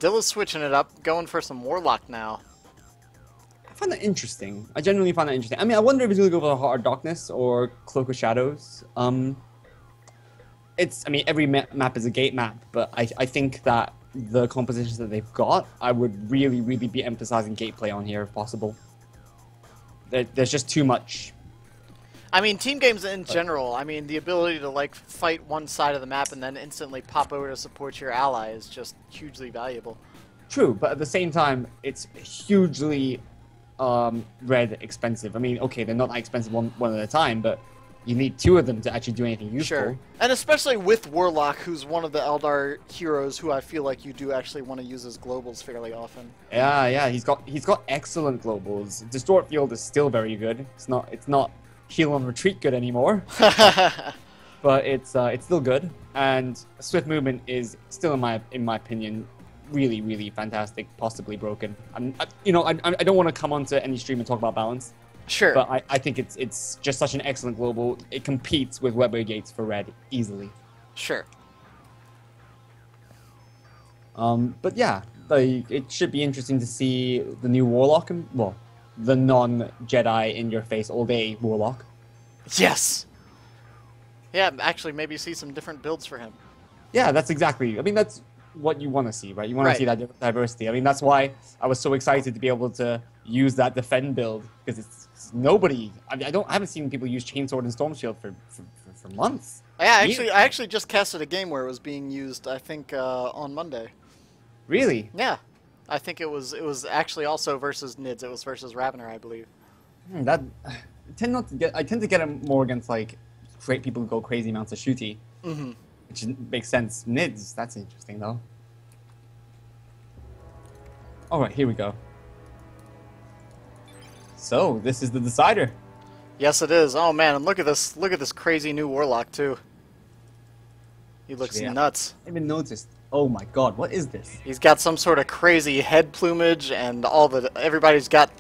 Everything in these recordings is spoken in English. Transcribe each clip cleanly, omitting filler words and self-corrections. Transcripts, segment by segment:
Adila's switching it up, going for some Warlock now. I find that interesting. I genuinely find that interesting. I mean, I wonder if he's going to go for Heart of Darkness or Cloak of Shadows. I mean, every map is a gate map, but I think that the compositions that they've got, I would really, really be emphasizing gameplay on here if possible. There's just too much. I mean, team games in general, I mean, the ability to, like, fight one side of the map and then instantly pop over to support your ally is just hugely valuable. True, but at the same time, it's hugely red expensive. I mean, okay, they're not that expensive one at a time, but you need two of them to actually do anything useful. Sure. And especially with Warlock, who's one of the Eldar heroes who I feel like you do actually want to use as globals fairly often. Yeah, he's got excellent globals. Distort Field is still very good. It's not heal and retreat good anymore. But it's still good. And Swift Movement is still in my opinion really, really fantastic, possibly broken. I don't want to come onto any stream and talk about balance. Sure. But I think it's just such an excellent global. It competes with Weber Gates for red easily. Sure. But yeah, it should be interesting to see the new Warlock, and well, the non-Jedi in your face all day Warlock. Yes. Yeah, actually, maybe see some different builds for him. Yeah, that's exactly. I mean, that's what you want to see, right? You want to see that diversity. I mean, that's why I was so excited to be able to use that defend build, because it's nobody. I mean, I haven't seen people use Chainsword and Storm Shield for months. Yeah, I actually just casted a game where it was being used. I think on Monday. Really? Yeah, I think it was actually also versus Nids. It was versus Ravener, I believe. I tend to get them more against like people who go crazy amounts of shooty. Mm-hmm. Which makes sense. Nids, that's interesting though. Alright, here we go. So, this is the decider. Yes, it is. Oh man, and look at this crazy new Warlock too. He looks nuts. I haven't even noticed. Oh my god, what is this? He's got some sort of crazy head plumage, and everybody's got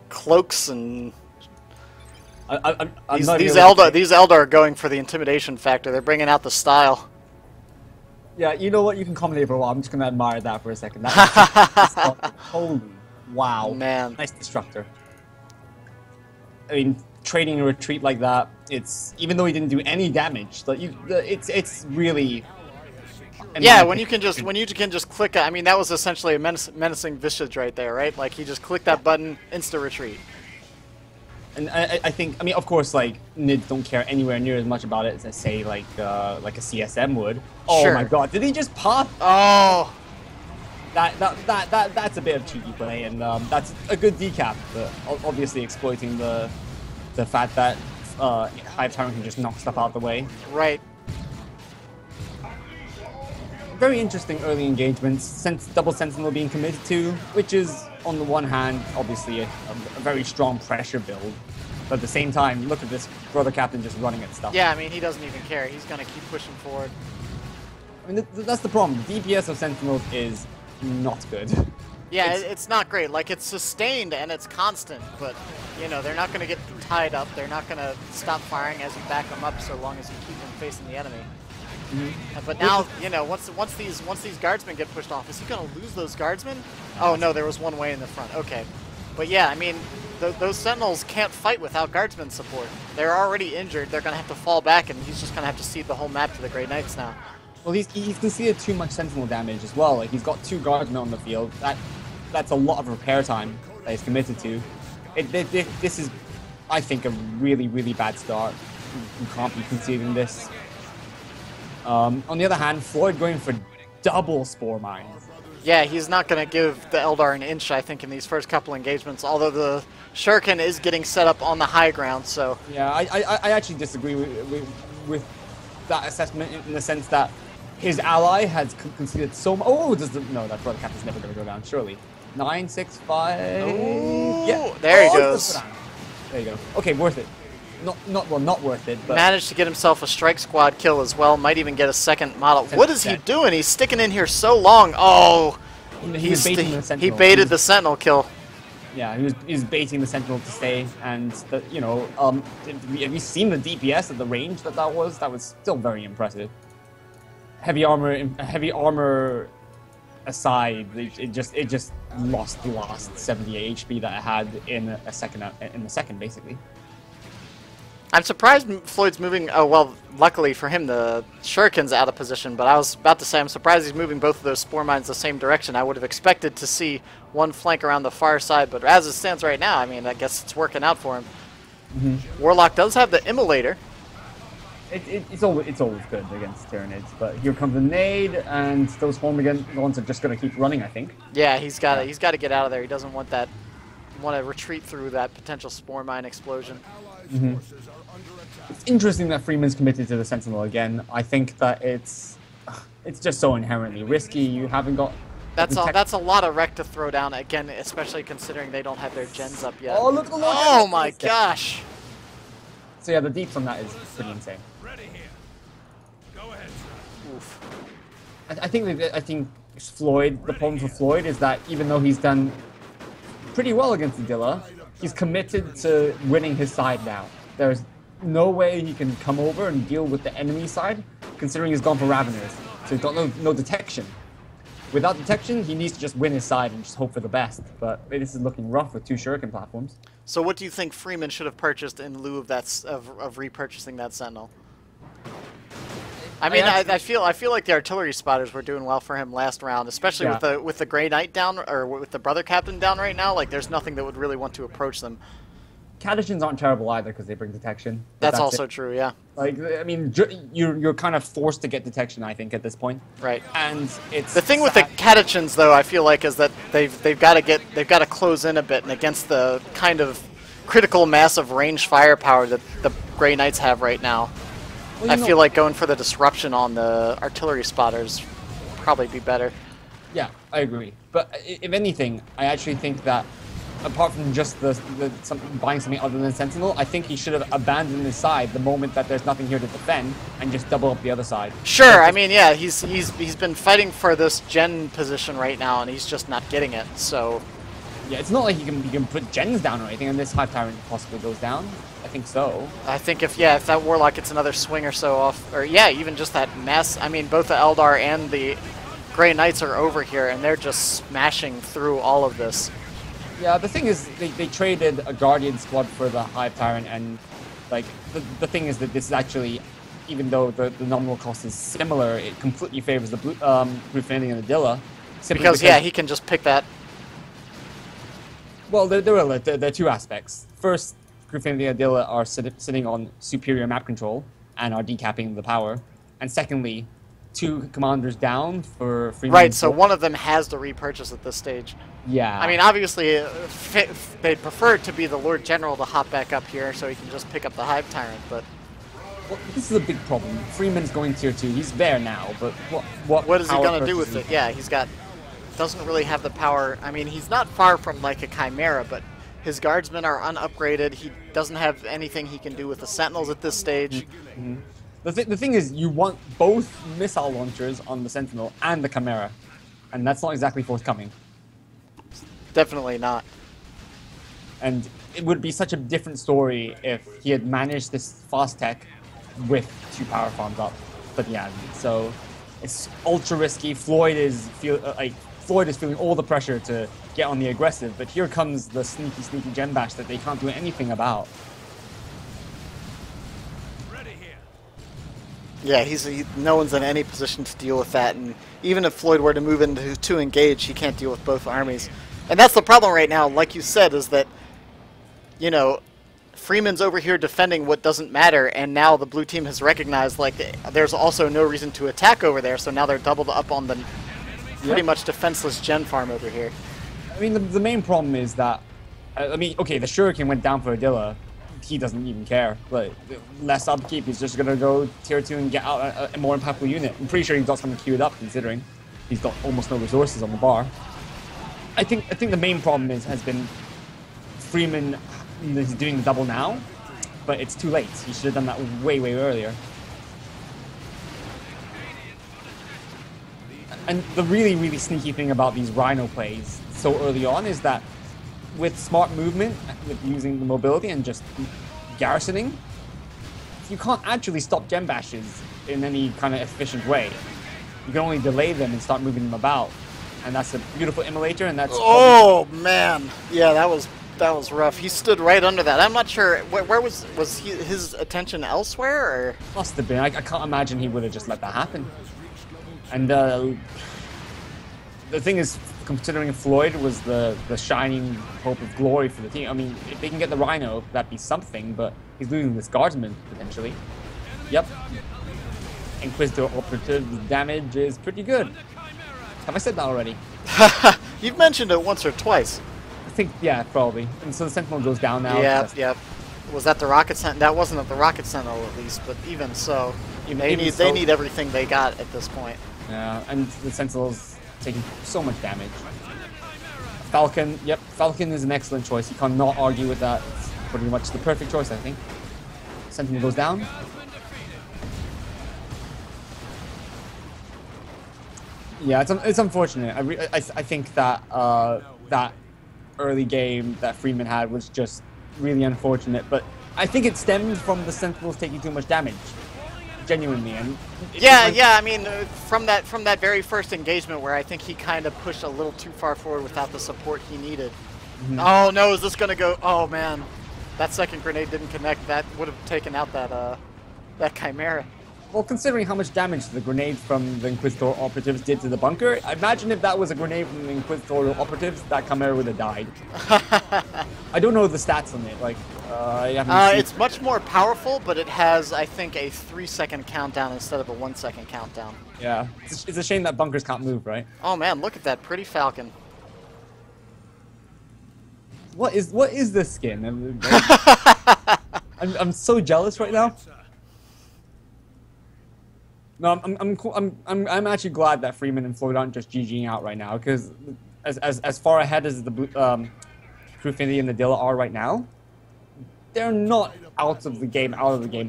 cloaks and. These Eldar are going for the intimidation factor. They're bringing out the style. Yeah, you know what? You can commentate for a while. I'm just going to admire that for a second. Holy wow. Man. Nice destructor. I mean, trading a retreat like that, even though he didn't do any damage, it's really... Yeah, when you can just click... I mean, that was essentially a menacing visage right there, right? Like, he just clicked that button, insta-retreat. And I think, I mean, of course, like, Nids don't care anywhere near as much about it as, say, like a CSM would. Oh sure. My god, did he just pop? Oh! That's a bit of cheeky play, and that's a good decap, but obviously exploiting the fact that Hive Tyrant can just knock stuff out of the way. Right. Very interesting early engagements, double Sentinel being committed to, which is, on the one hand, obviously a very strong pressure build, but at the same time, look at this Brother Captain just running at stuff. Yeah, I mean, he doesn't even care. He's going to keep pushing forward. I mean, that's the problem. The DPS of Sentinels is not good. Yeah, it's not great. Like, it's sustained and it's constant, but, you know, they're not going to get tied up. They're not going to stop firing as you back them up so long as you keep them facing the enemy. Mm-hmm. But now, you know, once these guardsmen get pushed off, is he going to lose those guardsmen? Oh no, there was one way in the front. Okay, but yeah, I mean, those sentinels can't fight without guardsmen support. They're already injured. They're going to have to fall back, and he's just going to have to cede the whole map to the Grey Knights now. Well, he's conceded too much sentinel damage as well. Like, he's got 2 guardsmen on the field. That's a lot of repair time that he's committed to. This is, I think, a really, really bad start. You can't be conceding this. On the other hand, Floyd going for double Spore Mines. Yeah, he's not going to give the Eldar an inch, I think, in these first couple engagements, although the Shuriken is getting set up on the high ground, so... Yeah, I actually disagree with that assessment in the sense that his ally has conceded so much... Oh, no, that Brother Captain's never going to go down, surely. 9, 6, 5... Ooh, yeah. There he goes. There you go. Okay, worth it. Not worth it, but... Managed to get himself a strike squad kill as well. Might even get a second model. What is he doing? He's sticking in here so long. Oh! He baited the Sentinel kill. Yeah, he was baiting the Sentinel to stay, and, you know, have you seen the DPS at the range that was? That was still very impressive. Heavy armor aside, it just lost the last 78 HP that it had in a second basically. I'm surprised Floyd's moving. Oh well, luckily for him, the Shuriken's out of position. But I was about to say, I'm surprised he's moving both of those spore mines the same direction. I would have expected to see one flank around the far side, but as it stands right now, I mean, I guess it's working out for him. Warlock does have the Immolator. It's always good against Tyranids, but here comes the nade, and those ones are just going to keep running, I think. Yeah, he's got to get out of there. He doesn't want to retreat through that potential spore mine explosion. It's interesting that Freeman's committed to the Sentinel again. I think that it's just so inherently risky. You haven't got... That's a lot of wreck to throw down, again, especially considering they don't have their gens up yet. Oh, look at the look! Oh my gosh! So yeah, the deeps on that is pretty insane. Oof. I think Floyd, the problem for Floyd is that even though he's done pretty well against Adila, he's committed to winning his side now. There's no way he can come over and deal with the enemy side, considering he's gone for Raveners. So he's got no detection. Without detection, he needs to just win his side and just hope for the best. But this is looking rough with 2 Shuriken platforms. So what do you think Freeman should have purchased in lieu of that of repurchasing that Sentinel? I mean, I feel like the artillery spotters were doing well for him last round, especially with the Grey Knight down, or with the Brother Captain down right now. Like, there's nothing that would really want to approach them. Catechins aren't terrible either because they bring detection. That's also true, yeah. Like, I mean, you're kind of forced to get detection, I think, at this point. Right. And it's the thing with the Catechins, though, I feel like, is that they've got to close in a bit, and against the kind of critical mass of range firepower that the Grey Knights have right now, well, I feel like going for the disruption on the artillery spotters would probably be better. Yeah, I agree. But if anything, I actually think that apart from just buying something other than Sentinel, I think he should have abandoned his side the moment that there's nothing here to defend and just double up the other side. Sure, I mean, yeah, he's been fighting for this gen position right now, and he's just not getting it. So yeah, it's not like he can put gens down or anything, and this Hive Tyrant possibly goes down. I think so. I think if that Warlock gets another swing or so off, or yeah, even just that mess. I mean, both the Eldar and the Grey Knights are over here, and they're just smashing through all of this. Yeah, the thing is, they traded a Guardian squad for the Hive Tyrant, and like the thing is that this is actually, even though the nominal cost is similar, it completely favors the Gryphonian and Adila. Because yeah, he can just pick that. Well, there are 2 aspects. First, Gryphonian and Adila are sitting on superior map control and are decapping the power, and secondly, 2 commanders down for Freeman. Right, so one of them has to repurchase at this stage. Yeah. I mean, obviously, they'd prefer it to be the Lord General to hop back up here so he can just pick up the Hive Tyrant, but... Well, this is a big problem. Freeman's going tier 2. He's there now, but what is he going to do with it? Yeah, doesn't really have the power. I mean, he's not far from, like, a Chimera, but his guardsmen are unupgraded. He doesn't have anything he can do with the Sentinels at this stage. Mm-hmm. The thing is, you want both missile launchers on the Sentinel and the Chimera, and that's not exactly forthcoming. Definitely not. And it would be such a different story if he had managed this fast tech with 2 power farms up, but yeah. So it's ultra risky. Floyd is feeling all the pressure to get on the aggressive, but here comes the sneaky gem bash that they can't do anything about. Yeah, no one's in any position to deal with that, and even if Floyd were to move into to engage, he can't deal with both armies. And that's the problem right now, like you said, is that, you know, Freeman's over here defending what doesn't matter, and now the blue team has recognized, like, there's also no reason to attack over there, so now they're doubled up on the pretty much defenseless gen farm over here. I mean, the main problem is that, I mean, okay, the Shuriken went down for Adila. He doesn't even care. But less upkeep, he's just gonna go tier 2 and get out a more impactful unit. I'm pretty sure he's got something queued up, considering he's got almost no resources on the bar. I think the main problem has been Freeman. He's doing the double now, but it's too late. He should have done that way earlier. And the really sneaky thing about these Rhino plays so early on is that with smart movement, with using the mobility and just garrisoning, you can't actually stop gem bashes in any kind of efficient way. You can only delay them and start moving them about. And that's a beautiful immolator, and that's... Oh, man. Yeah, that was rough. He stood right under that. I'm not sure. Where was his attention elsewhere? Or? Must have been. I can't imagine he would have just let that happen. And the thing is, considering Floid was the shining hope of glory for the team, I mean, if they can get the Rhino, that'd be something, but he's losing this Guardsman, potentially. Yep. Inquisitor Operative damage is pretty good. Have I said that already? You've mentioned it once or twice. I think, yeah, probably. And so the Sentinel goes down now. Yep. Was that the Rocket Sentinel? That wasn't the Rocket Sentinel, at least, but even so, they need everything they got at this point. Yeah, and the Sentinel's taking so much damage. Falcon, yep, Falcon is an excellent choice. You cannot argue with that. It's pretty much the perfect choice, I think. Sentinel goes down. Yeah, it's unfortunate. I think that that early game that Freeman had was just really unfortunate, but I think it stemmed from the Sentinels taking too much damage, genuinely. And yeah. I mean, from that very first engagement where I think he kind of pushed a little too far forward without the support he needed. Mm-hmm. Oh no, is this gonna go? Oh man, that second grenade didn't connect. That would have taken out that Chimera. Well, considering how much damage the grenade from the Inquisitor operatives did to the bunker, I imagine if that was a grenade from the Inquisitor operatives, that Chimera would have died. I don't know the stats on it. Like, I haven't seen it's much more powerful, but it has, I think, a 3-second countdown instead of a 1-second countdown. Yeah, it's a shame that bunkers can't move, right? Oh man, look at that pretty Falcon. What is this skin? I'm so jealous right now. No, I'm actually glad that Freeman and Floid aren't just GGing out right now, because as far ahead as the QuarterFinal and Adila are right now, they're not out of the game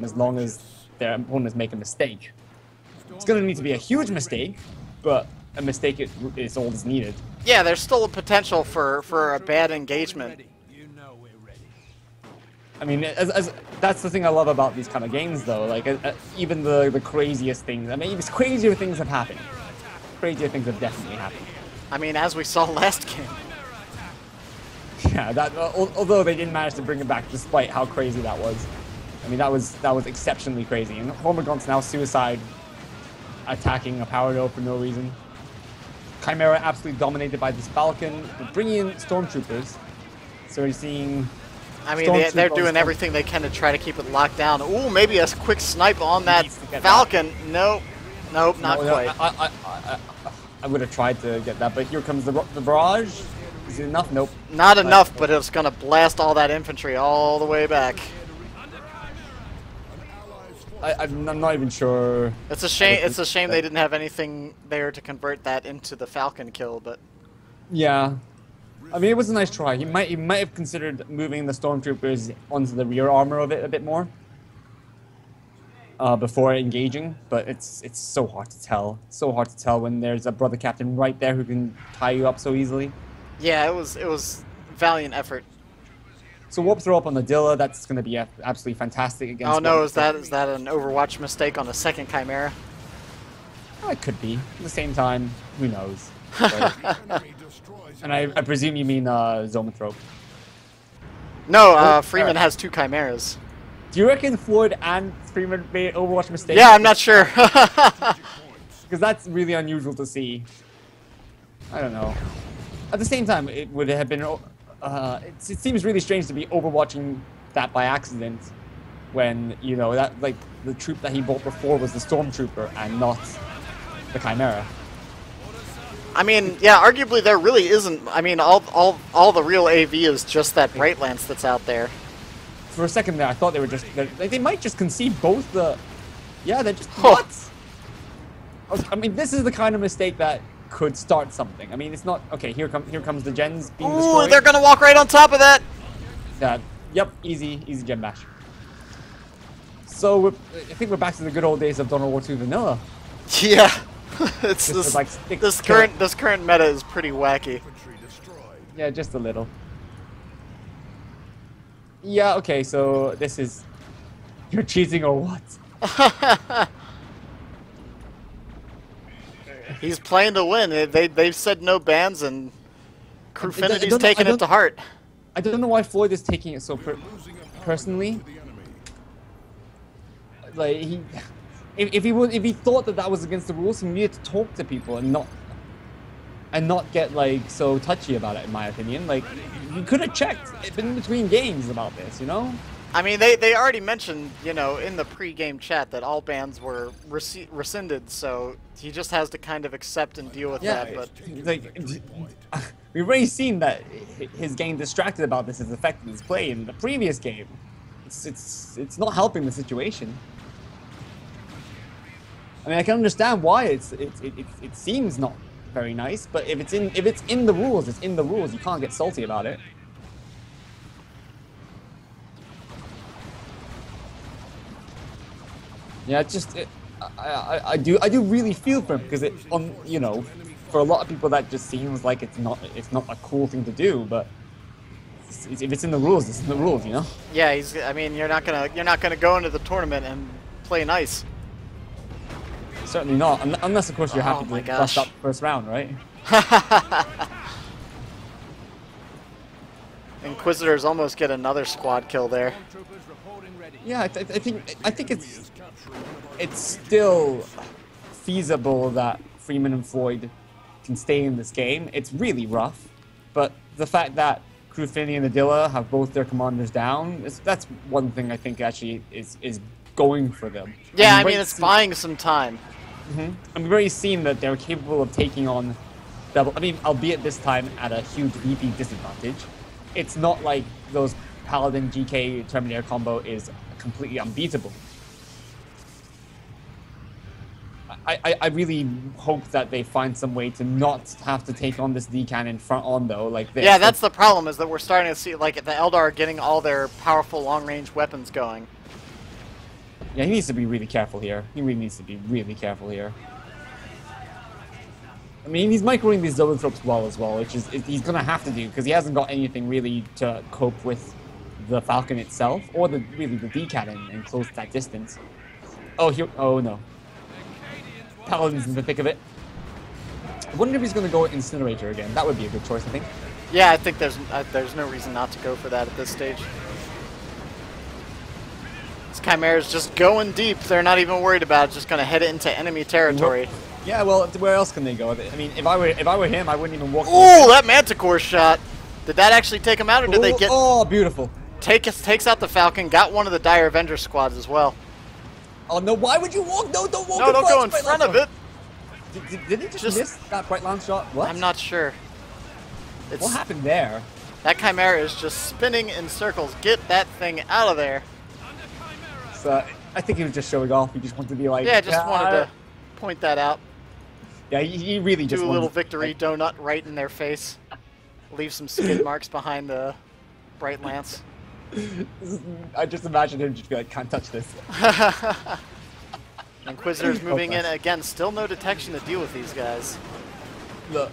as long as their opponents make a mistake. It's going to need to be a huge mistake, but a mistake is all that's needed. Yeah, there's still a potential for a bad engagement. I mean, that's the thing I love about these kind of games, though. Like, even the craziest things. I mean, even crazier things have happened. Crazier things have definitely happened. I mean, as we saw last game. Yeah, although they didn't manage to bring it back, despite how crazy that was. I mean, that was exceptionally crazy. And Hormagaun's now suicide, attacking a power node for no reason. Chimera absolutely dominated by this Falcon, bringing in Stormtroopers. So we're seeing... I mean, they're doing everything they can to try to keep it locked down. Ooh, maybe a quick snipe on that Falcon. Nope, not quite. I would have tried to get that, but here comes the barrage. Is it enough? Nope. Not enough, but it's going to blast all that infantry all the way back. I'm not even sure. It's a shame. It's a shame they didn't have anything there to convert that into the Falcon kill, but... Yeah. I mean, it was a nice try. He might have considered moving the Stormtroopers onto the rear armor of it a bit more before engaging, but it's so hard to tell. So hard to tell when there's a brother captain right there who can tie you up so easily. Yeah, it was valiant effort. So warp throw up on the Adila. That's going to be absolutely fantastic against. Oh no, is that an Overwatch mistake on the second Chimera? Oh, it could be. At the same time, who knows? And I presume you mean Zomanthrope. No, Freeman has 2 Chimeras. Do you reckon Floyd and Freeman made Overwatch mistakes? Yeah, I'm not sure. Because that's really unusual to see. I don't know. At the same time, it would have been... it seems really strange to be overwatching that by accident when, you know, that like the troop that he bought before was the Stormtrooper and not the Chimera. I mean, yeah, arguably there really isn't. I mean, all the real AV is just that Bright Lance that's out there. For a second there, I thought they were just... They might just concede both the... Yeah, they're just... What? I mean, this is the kind of mistake that could start something. I mean, it's not... Okay, here comes the gens being destroyed. Ooh, they're gonna walk right on top of that! Yeah, yep, easy gen bash. So, I think we're back to the good old days of Dawn of War 2 vanilla. Yeah. It's this current meta is pretty wacky. Yeah, just a little. Yeah, okay, so this is... You're cheating or what? He's playing to win. They've said no bans, and QuarterFinal's taking it to heart. I don't know why Floyd is taking it so personally. Like if he thought that was against the rules, he needed to talk to people and not get like so touchy about it. In my opinion, like you could have checked in between games about this, you know. I mean, they already mentioned, you know, in the pre-game chat that all bans were rescinded, so he just has to kind of accept and deal with that. But like, we've already seen that his getting distracted about this has affected his play in the previous game. It's not helping the situation. I mean, I can understand why it seems not very nice, but if it's in the rules, it's in the rules. You can't get salty about it. Yeah, I do really feel for him because you know, for a lot of people that just seems like it's not a cool thing to do, but if it's in the rules, it's in the rules, you know. Yeah, I mean, you're not gonna go into the tournament and play nice. Certainly not, unless of course you're happy to bust up first round, right? Inquisitors almost get another squad kill there. Yeah, I think it's still feasible that Freeman and Floyd can stay in this game. It's really rough, but the fact that QuarterFinal and Adila have both their commanders down, that's one thing I think actually is going for them. Yeah, I mean it's buying some time. And we've already seen that they're capable of taking on double. I mean, albeit this time at a huge VP disadvantage. It's not like those Paladin GK Terminator combo is completely unbeatable. I really hope that they find some way to not have to take on this D-cannon front on though, like this. Yeah, that's the problem, is that we're starting to see like the Eldar getting all their powerful long-range weapons going. Yeah, he needs to be really careful here. He really needs to be really careful here. I mean, he's microing these double tropes well as well, which is he's gonna have to do because he hasn't got anything really to cope with the Falcon itself or really the D-cannon and close that distance. Oh, oh no. Paladin's in the thick of it. I wonder if he's going to go Incinerator again. That would be a good choice, I think. Yeah, I think there's no reason not to go for that at this stage. This Chimera's just going deep. They're not even worried about it. Just going to head into enemy territory. Yeah, well, where else can they go? I mean, if I were him, I wouldn't even walk. Ooh, that Manticore shot! Did that actually take him out, or did they get? Oh, beautiful! Takes out the Falcon. Got one of the Dire Avenger squads as well. Oh no! Why would you walk? No, don't walk. No, don't go in front of it. Did he just miss that Bright Lance shot? What? I'm not sure. What happened there? That Chimera is just spinning in circles. Get that thing out of there. So I think he was just showing off. He just wanted to be like. Yeah, just wanted to point that out. Yeah, he really just do a little victory donut right in their face. Leave some skid marks behind the Bright Lance. I just imagine him just be like, can't touch this. Inquisitors moving in again. Still no detection to deal with these guys. Look,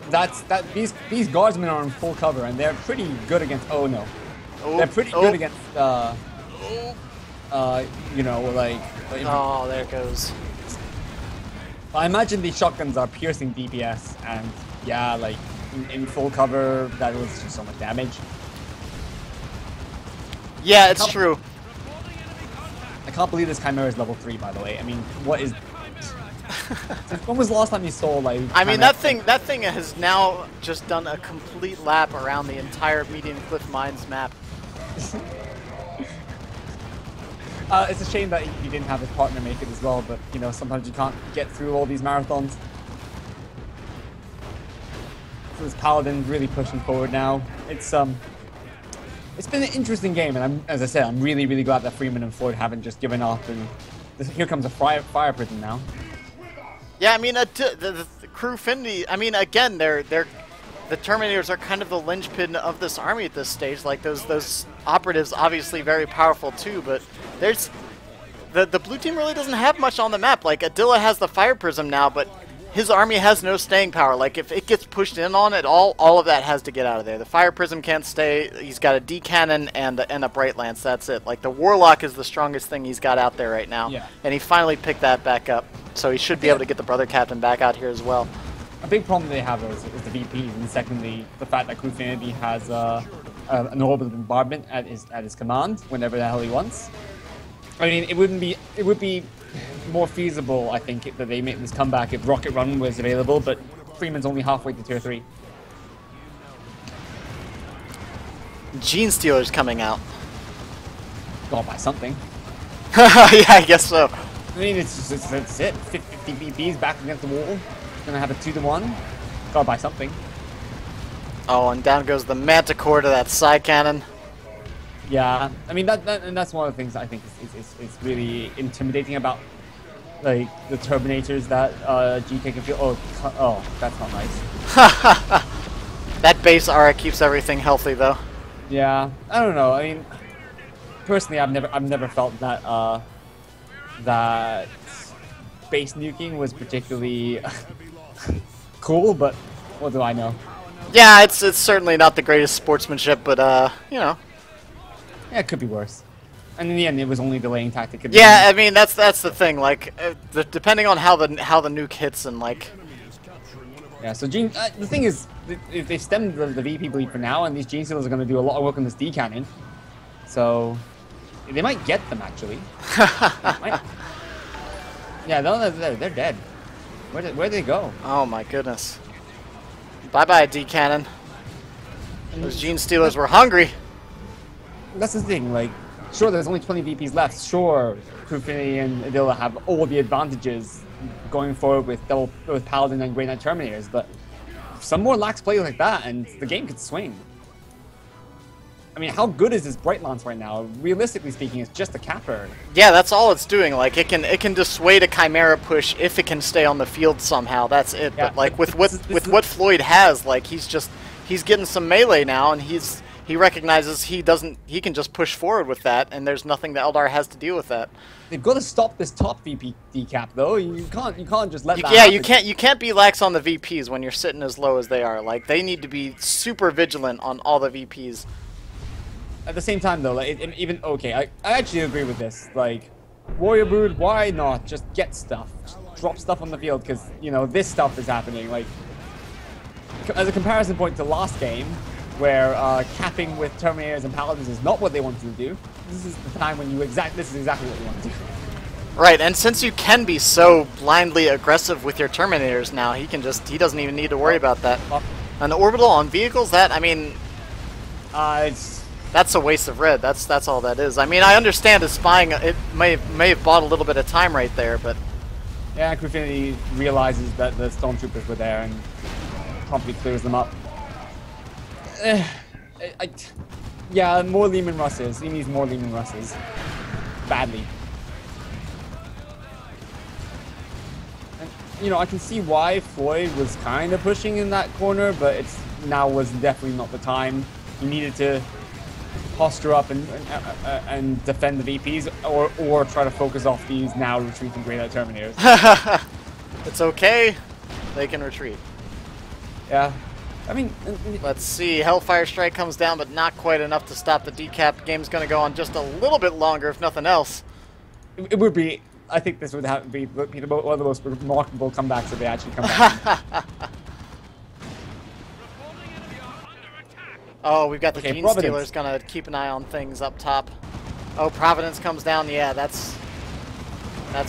these guardsmen are in full cover and they're pretty good against. Oh no, they're pretty good against. You know, like. Oh, there it goes. I imagine these shotguns are piercing DPS, and yeah, like in full cover, that was just so much damage. Yeah, it's true. I can't believe this Chimera is level 3, by the way. I mean, what is... When was the last time you saw, like... I mean, that thing has now just done a complete lap around the entire Medium Cliff Mines map. It's a shame that he didn't have his partner make it as well, but, you know, sometimes you can't get through all these marathons. So this Paladin really pushing forward now. It's been an interesting game, and as I said, I'm really, really glad that Freeman and Floyd haven't just given up. And here comes a fire prison now. Yeah, I mean, the QuarterFinal. I mean, again, the Terminators are kind of the linchpin of this army at this stage. Like those operatives, obviously very powerful too, but there's the blue team really doesn't have much on the map. Like Adila has the fire prism now, but his army has no staying power. Like, if it gets pushed in on it, all of that has to get out of there. The Fire Prism can't stay. He's got a D-Cannon and a Bright Lance. That's it. Like, the Warlock is the strongest thing he's got out there right now. Yeah. And he finally picked that back up. So he should be able to get the Brother Captain back out here as well. A big problem they have is the VPs, and secondly, the fact that QuarterFinal has an orbital bombardment at his command whenever the hell he wants. I mean, it would be more feasible, I think, that they make this comeback if Rocket Run was available, but Freeman's only halfway to tier 3. Gene Stealer's coming out. Gotta buy something. Yeah, I guess so. I mean, it's it. 50 VPs back against the wall. Gonna have a 2-to-1. Gotta buy something. Oh, and down goes the Manticore to that side cannon. Yeah, I mean and that's one of the things I think is really intimidating about like the Terminators that GK can feel. Oh, that's not nice. That base aura keeps everything healthy, though. Yeah, I don't know. I mean, personally, I've never felt that that base nuking was particularly cool, but what do I know? Yeah, it's certainly not the greatest sportsmanship, but you know. Yeah, it could be worse. And in the end, it was only delaying tactic. Yeah, I mean that's the thing. Like, depending on how the nuke hits and like. Yeah. So the thing is, they stemmed the VP bleed for now, and these Gene Stealers are going to do a lot of work on this D cannon. So they might get them actually. Yeah, they're dead. Where'd they go? Oh my goodness. Bye bye D cannon. Those Gene Stealers were hungry. That's the thing, like, sure, there's only 20 VPs left. Sure, QuarterFinal and Adila have all the advantages going forward with Paladin and Grey Knight Terminators, but some more lax play like that, and the game could swing. I mean, how good is this Bright Lance right now? Realistically speaking, it's just a capper. Yeah, that's all it's doing. Like, it can dissuade a Chimera push if it can stay on the field somehow. That's it. Yeah, but like with what Floid has, like he's getting some melee now, and he recognizes he can just push forward with that, and there's nothing that Eldar has to deal with that. They've got to stop this top VP decap though. You can't just let that Yeah, happen. you can't be lax on the VPs when you're sitting as low as they are. Like, they need to be super vigilant on all the VPs. At the same time though, like even okay, I actually agree with this. Like, Warrior Brood, why not just get stuff, just drop stuff on the field, because you know this stuff is happening. Like, as a comparison point to last game, where capping with Terminators and Paladins is not what they wanted to do. This is the time when this is exactly what you want to do. Right, and since you can be so blindly aggressive with your Terminators now, he doesn't even need to worry about that. An orbital on vehicles, that, I mean, that's a waste of red. That's all that is. I mean, I understand his spying. It may have bought a little bit of time right there, but yeah, QuarterFinal realizes that the Stormtroopers were there and promptly clears them up. Yeah, more Lehman Russes. He needs more Lehman Russes. Badly. And, you know, I can see why Floyd was kind of pushing in that corner, but now was definitely not the time. He needed to posture up and defend the VPs, or try to focus off these now retreating Grey Knight Terminators. It's okay. They can retreat. Yeah. I mean, let's see. Hellfire Strike comes down, but not quite enough to stop the decap. Game's going to go on just a little bit longer, if nothing else. It would be. I think this would be one of the most remarkable comebacks if they actually come back. Oh, we've got the Gene Stealers going to keep an eye on things up top. Oh, Providence comes down. Yeah, that's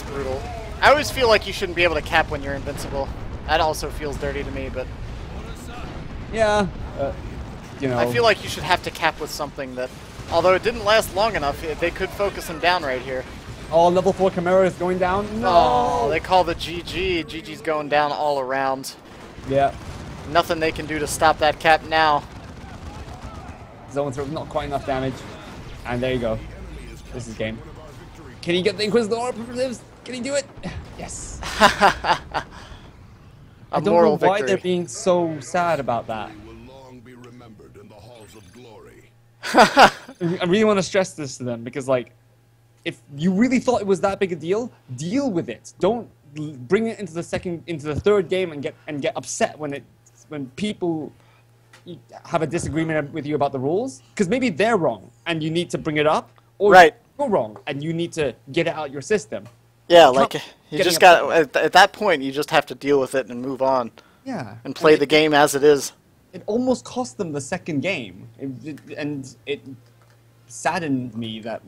brutal. I always feel like you shouldn't be able to cap when you're invincible. That also feels dirty to me, but. Yeah, you know. I feel like you should have to cap with something that, although it didn't last long enough, they could focus him down right here. Oh, level 4 Chimera is going down? No! Oh, they call the GG. GG's going down all around. Yeah. Nothing they can do to stop that cap now. Zone throw, not quite enough damage. And there you go. This is game. Can he get the Inquisitor operatives? Can he do it? Yes. I don't know why they're being so sad about that. I really want to stress this to them, because like, if you really thought it was that big a deal, deal with it. Don't bring it into the third game and get upset when people have a disagreement with you about the rules, because maybe they're wrong and you need to bring it up, or you're wrong and you need to get it out your system. Yeah, like, you just got, at that point, you just have to deal with it and move on. Yeah. And play the game as it is. It almost cost them the second game, and it saddened me that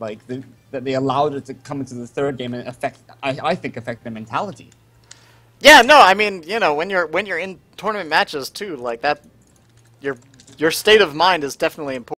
that they allowed it to come into the third game and I think affect their mentality. Yeah, no, I mean, you know, when you're in tournament matches too, like that, your state of mind is definitely important.